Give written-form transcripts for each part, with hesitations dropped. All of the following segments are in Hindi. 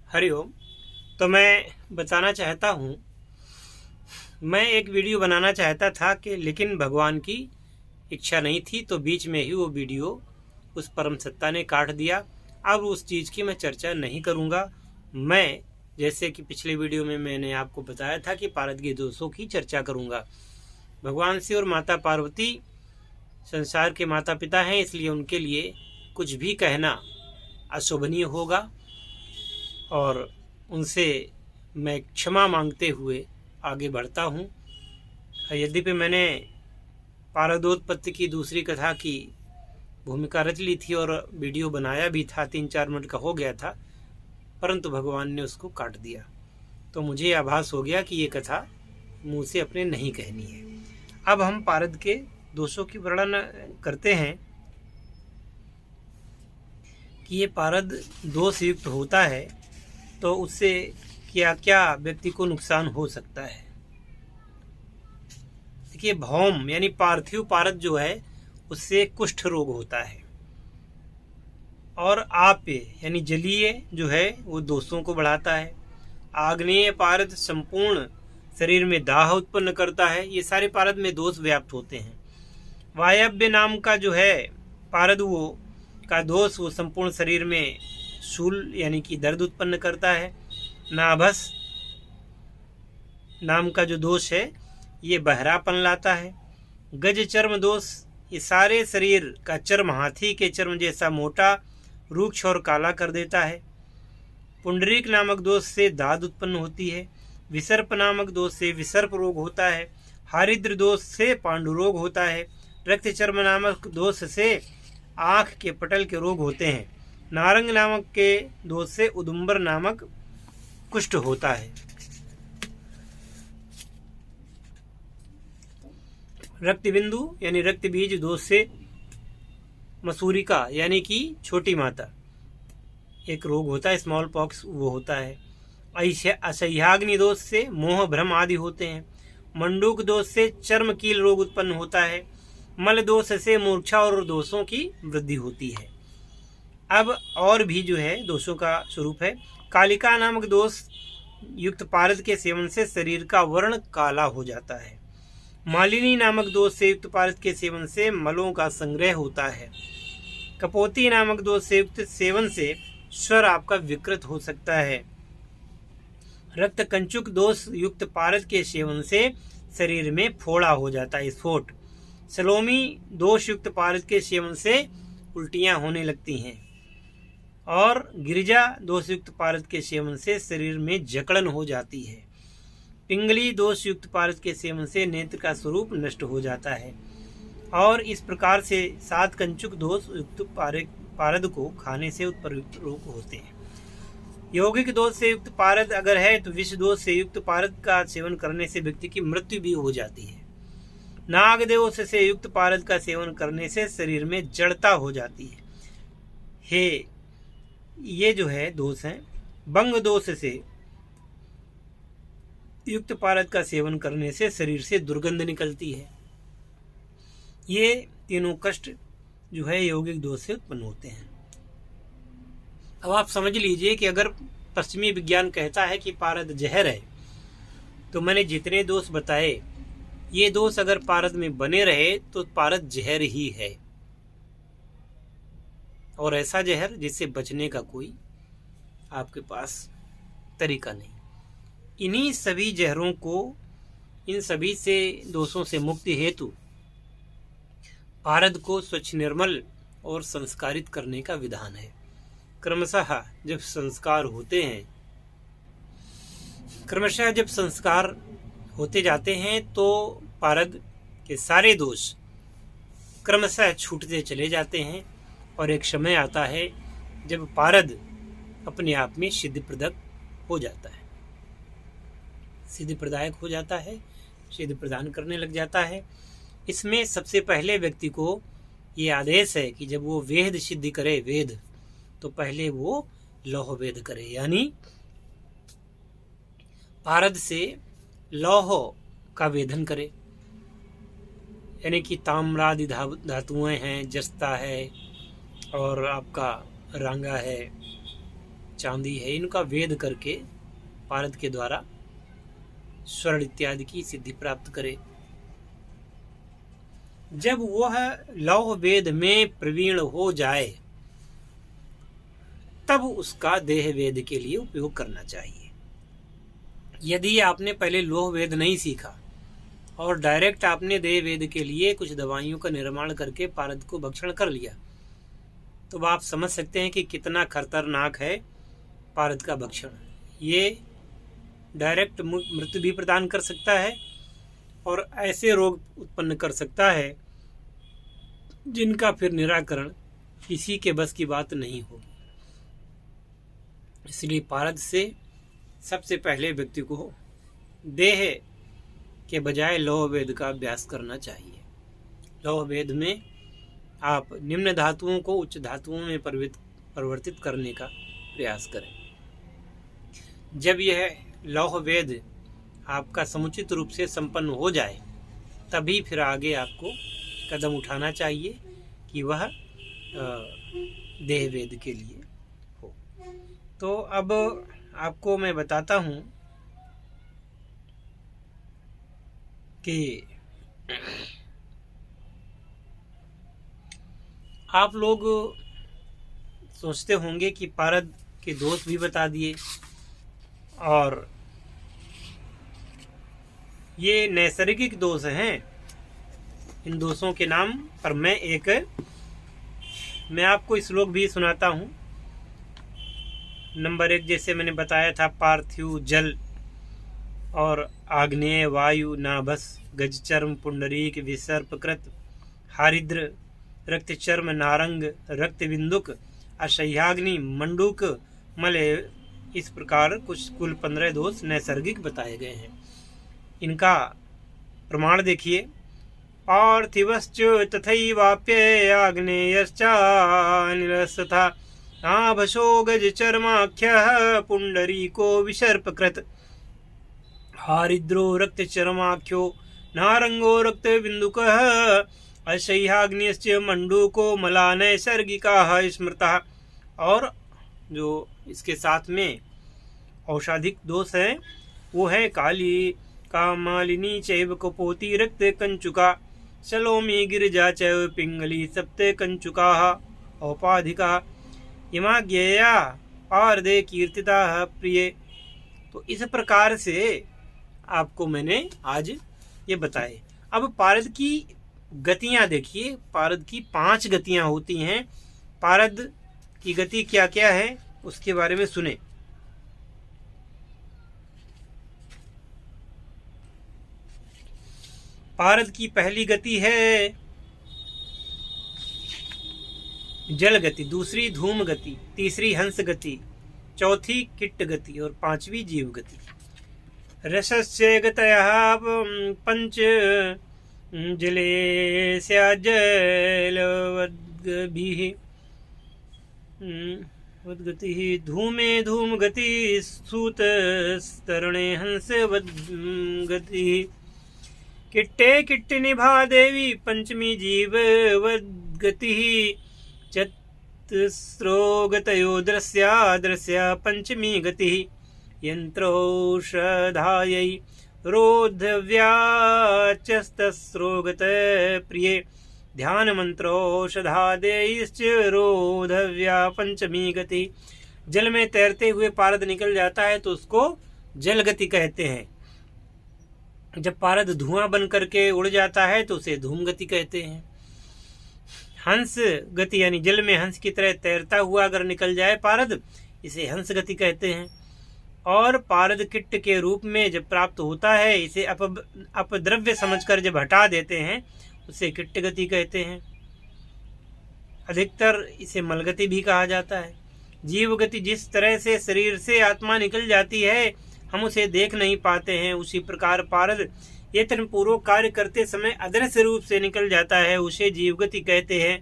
हरिओम। तो मैं बताना चाहता हूँ, मैं एक वीडियो बनाना चाहता था कि लेकिन भगवान की इच्छा नहीं थी, तो बीच में ही वो वीडियो उस परम सत्ता ने काट दिया। अब उस चीज़ की मैं चर्चा नहीं करूँगा। मैं जैसे कि पिछले वीडियो में मैंने आपको बताया था कि पारद के दोषों की चर्चा करूँगा। भगवान शिव और माता पार्वती संसार के माता पिता हैं, इसलिए उनके लिए कुछ भी कहना अशोभनीय होगा और उनसे मैं क्षमा मांगते हुए आगे बढ़ता हूँ। यद्यपि मैंने पारदोत्पत्ति की दूसरी कथा की भूमिका रच ली थी और वीडियो बनाया भी था, 3-4 मिनट का हो गया था, परंतु भगवान ने उसको काट दिया। तो मुझे आभास हो गया कि ये कथा मुँह से अपने नहीं कहनी है। अब हम पारद के दोषों की वर्णन करते हैं कि ये पारद दोष युक्त होता है तो उससे क्या क्या व्यक्ति को नुकसान हो सकता है। देखिए, भौम यानी पार्थिव पारद जो है उससे कुष्ठ रोग होता है, और आप्य यानी जलीय जो है वो दोषों को बढ़ाता है। आग्नेय पारद संपूर्ण शरीर में दाह उत्पन्न करता है। ये सारे पारद में दोष व्याप्त होते हैं। वायव्य नाम का जो है पारद वो का दोष वो संपूर्ण शरीर में शूल यानी कि दर्द उत्पन्न करता है। नाभस नाम का जो दोष है ये बहरापन लाता है। गज चर्म दोष, ये सारे शरीर का चर्म हाथी के चर्म जैसा मोटा, रूक्ष और काला कर देता है। पुंडरीक नामक दोष से दाद उत्पन्न होती है। विसर्प नामक दोष से विसर्प रोग होता है। हारिद्र दोष से पांडु रोग होता है। रक्त चर्म नामक दोष से आँख के पटल के रोग होते हैं। नारंग नामक के दोष से उदुम्बर नामक कुष्ठ होता है। रक्त बिंदु यानी रक्त बीज दोष से मसूरिका यानी कि छोटी माता एक रोग होता है, स्मॉल पॉक्स वो होता है। असह्याग्नि दोष से मोह भ्रम आदि होते हैं। मंडूक दोष से चर्म कील रोग उत्पन्न होता है। मल दोष से मूर्छा और दोषों की वृद्धि होती है। अब और भी जो है दोषों का स्वरूप है। कालिका नामक दोष युक्त पारद के सेवन से शरीर का वर्ण काला हो जाता है। मालिनी नामक दोष से युक्त पारद के सेवन से मलों का संग्रह होता है। कपोती नामक दोष से युक्त सेवन से स्वर आपका विकृत हो सकता है। रक्त कंचुक दोष युक्त पारद के सेवन से शरीर में फोड़ा हो जाता है, स्फोट। सलोमी दोष युक्त पारद के सेवन से उल्टियां होने लगती हैं। और गिरिजा दोष युक्त पारद के सेवन से शरीर में जकड़न हो जाती है। पिंगली दोष युक्त पारद के सेवन से नेत्र का स्वरूप नष्ट हो जाता है। और इस प्रकार से 7 कंचुक दोष युक्त पारद को खाने से उत्पन्न रोग होते हैं। यौगिक दोष से युक्त पारद अगर है तो विष दोष से युक्त पारद का सेवन करने से व्यक्ति की मृत्यु भी हो जाती है। नाग दोष से युक्त पारद का सेवन करने से शरीर में जड़ता हो जाती है। ये जो है दोष हैं। बंग दोष से युक्त पारद का सेवन करने से शरीर से दुर्गंध निकलती है। ये तीनों कष्ट जो है यौगिक दोष से उत्पन्न होते हैं। अब आप समझ लीजिए कि अगर पश्चिमी विज्ञान कहता है कि पारद जहर है, तो मैंने जितने दोष बताए ये दोष अगर पारद में बने रहे तो पारद जहर ही है, और ऐसा जहर जिससे बचने का कोई आपके पास तरीका नहीं। इन्हीं सभी जहरों को, इन सभी से दोषों से मुक्ति हेतु पारद को स्वच्छ, निर्मल और संस्कारित करने का विधान है। क्रमशः जब संस्कार होते जाते हैं तो पारद के सारे दोष क्रमशः छूटते चले जाते हैं, और एक समय आता है जब पारद अपने आप में सिद्धि प्रदायक हो जाता है, सिद्धि प्रदान करने लग जाता है। इसमें सबसे पहले व्यक्ति को ये आदेश है कि जब वो वेद सिद्धि करे, वेद, तो पहले वो लौह वेद करे, यानी पारद से लौह का वेधन करे। यानी कि ताम्रादि धातुएं हैं, जस्ता है और आपका रांगा है, चांदी है, इनका वेद करके पारद के द्वारा स्वर्ण इत्यादि की सिद्धि प्राप्त करे। जब वह लौह वेद में प्रवीण हो जाए तब उसका देह वेद के लिए उपयोग करना चाहिए। यदि आपने पहले लौह वेद नहीं सीखा और डायरेक्ट आपने देह वेद के लिए कुछ दवाइयों का निर्माण करके पारद को भक्षण कर लिया, तो आप समझ सकते हैं कि कितना खतरनाक है पारद का भक्षण। ये डायरेक्ट मृत्यु भी प्रदान कर सकता है और ऐसे रोग उत्पन्न कर सकता है जिनका फिर निराकरण किसी के बस की बात नहीं होगी। इसलिए पारद से सबसे पहले व्यक्ति को देह के बजाय लौह वेद का अभ्यास करना चाहिए। लौह वेद में आप निम्न धातुओं को उच्च धातुओं में परिवर्तित करने का प्रयास करें। जब यह लौह वेद आपका समुचित रूप से संपन्न हो जाए तभी फिर आगे आपको कदम उठाना चाहिए कि वह देह वेद के लिए हो। तो अब आपको मैं बताता हूँ कि आप लोग सोचते होंगे कि पारद के दोष भी बता दिए और ये नैसर्गिक दोष हैं। इन दोषों के नाम पर मैं आपको श्लोक भी सुनाता हूँ। नंबर 1 जैसे मैंने बताया था, पार्थिव जल और आग्नेय वायु नाभस गजचर्म पुंडरीक विसर्पकृत हारिद्र रक्त चर्म नारंग रक्त बिंदुक असह्याग्नि मंडूक मलय, इस प्रकार कुछ कुल 15 दोष नैसर्गिक बताए गए हैं। इनका प्रमाण देखिए। पार्थिवश्च तथैवाप्य आग्नेयश्चानिलस्तथा नाभसो गजचर्माख्यः पुंडरीको विसर्पकृत हारिद्रो रक्तचर्माख्यो नारंगो रक्तबिंदुकः असह्याग्निश्च मंडूको मला नैसर्गिकाः स्मृतः। और जो इसके साथ में औषधिक दोष है वो है काली कामालिनी चैव कपोती रक्त कंचुका सलोमी गिरिजा चैव पिंगली सप्त कंचुकाः औपाधिका इमाज्ञेया पारदे कीर्तिता प्रिय। तो इस प्रकार से आपको मैंने आज ये बताए। अब पारद की गतियां देखिए। पारद की 5 गतियां होती हैं। पारद की गति क्या क्या है उसके बारे में सुने। पारद की पहली गति है जल गति, दूसरी धूम गति, तीसरी हंस गति, चौथी किट्ट गति और 5वीं जीव गति। रसस्य गतयः पंच जले स्याजलवद्भिः वद्गतिः धूमे धूम गति स्तूतस्तरणे हंस वद्गतिः किट्टे किट्टि निभा देवी पंचमी जीव वद्गतिः चतुस्रो गतयो दृश्या दृश्या पंचमी गतिः यंत्रौषधायै रोधव्याचस्तस्रोगत प्रिये ध्यान मंत्रोषधादेयश्च रोधव्या पंचमी गति। जल में तैरते हुए पारद निकल जाता है तो उसको जल गति कहते हैं। जब पारद धुआं बन करके उड़ जाता है तो उसे धूम गति कहते हैं। हंस गति यानी जल में हंस की तरह तैरता हुआ अगर निकल जाए पारद, इसे हंस गति कहते हैं। और पारद किट्ट के रूप में जब प्राप्त होता है, इसे अपद्रव्य समझकर जब हटा देते हैं उसे किट्ट गति कहते हैं। अधिकतर इसे मलगति भी कहा जाता है। जीव गति जिस तरह से शरीर से आत्मा निकल जाती है हम उसे देख नहीं पाते हैं, उसी प्रकार पारद यत्न पूर्वक कार्य करते समय अदृश्य रूप से निकल जाता है, उसे जीव गति कहते हैं।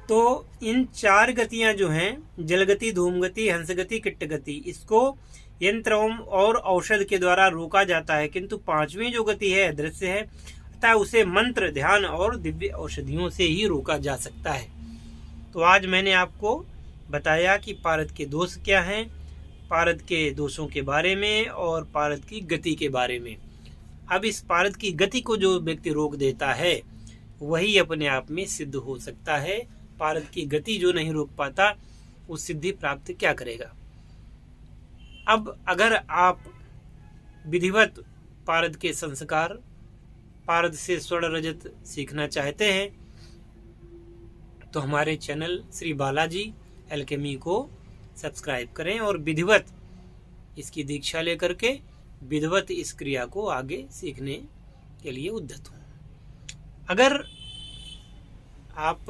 तो इन 4 गतियां जो हैं, जल गति, धूम गति, हंस गति, किट्ट गति, इसको यंत्रों और औषध के द्वारा रोका जाता है, किंतु 5वीं जो गति है अदृश्य है, अतः उसे मंत्र, ध्यान और दिव्य औषधियों से ही रोका जा सकता है। तो आज मैंने आपको बताया कि पारद के दोष क्या हैं, पारद के दोषों के बारे में और पारद की गति के बारे में। अब इस पारद की गति को जो व्यक्ति रोक देता है वही अपने आप में सिद्ध हो सकता है। पारद की गति जो नहीं रोक पाता वो सिद्धि प्राप्त क्या करेगा। अब अगर आप विधिवत पारद के संस्कार, पारद से स्वर्ण रजत सीखना चाहते हैं तो हमारे चैनल श्री बालाजी एल्केमी को सब्सक्राइब करें और विधिवत इसकी दीक्षा लेकर के विधिवत इस क्रिया को आगे सीखने के लिए उद्यत हों। अगर आप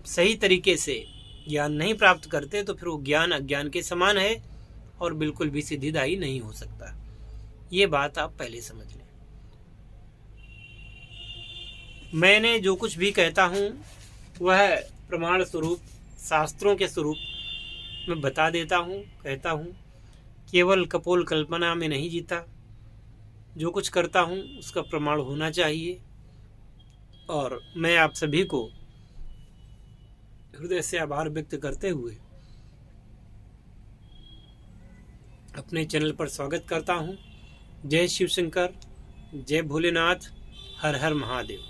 सही तरीके से ज्ञान नहीं प्राप्त करते तो फिर वो ज्ञान अज्ञान के समान है और बिल्कुल भी सिद्धिदायी नहीं हो सकता। ये बात आप पहले समझ लें। मैंने जो कुछ भी कहता हूँ वह प्रमाण स्वरूप, शास्त्रों के स्वरूप में बता देता हूँ, कहता हूँ। केवल कपोल कल्पना में नहीं जीता। जो कुछ करता हूँ उसका प्रमाण होना चाहिए। और मैं आप सभी को हृदय से आभार व्यक्त करते हुए अपने चैनल पर स्वागत करता हूँ। जय शिव शंकर, जय भोलेनाथ, हर हर महादेव।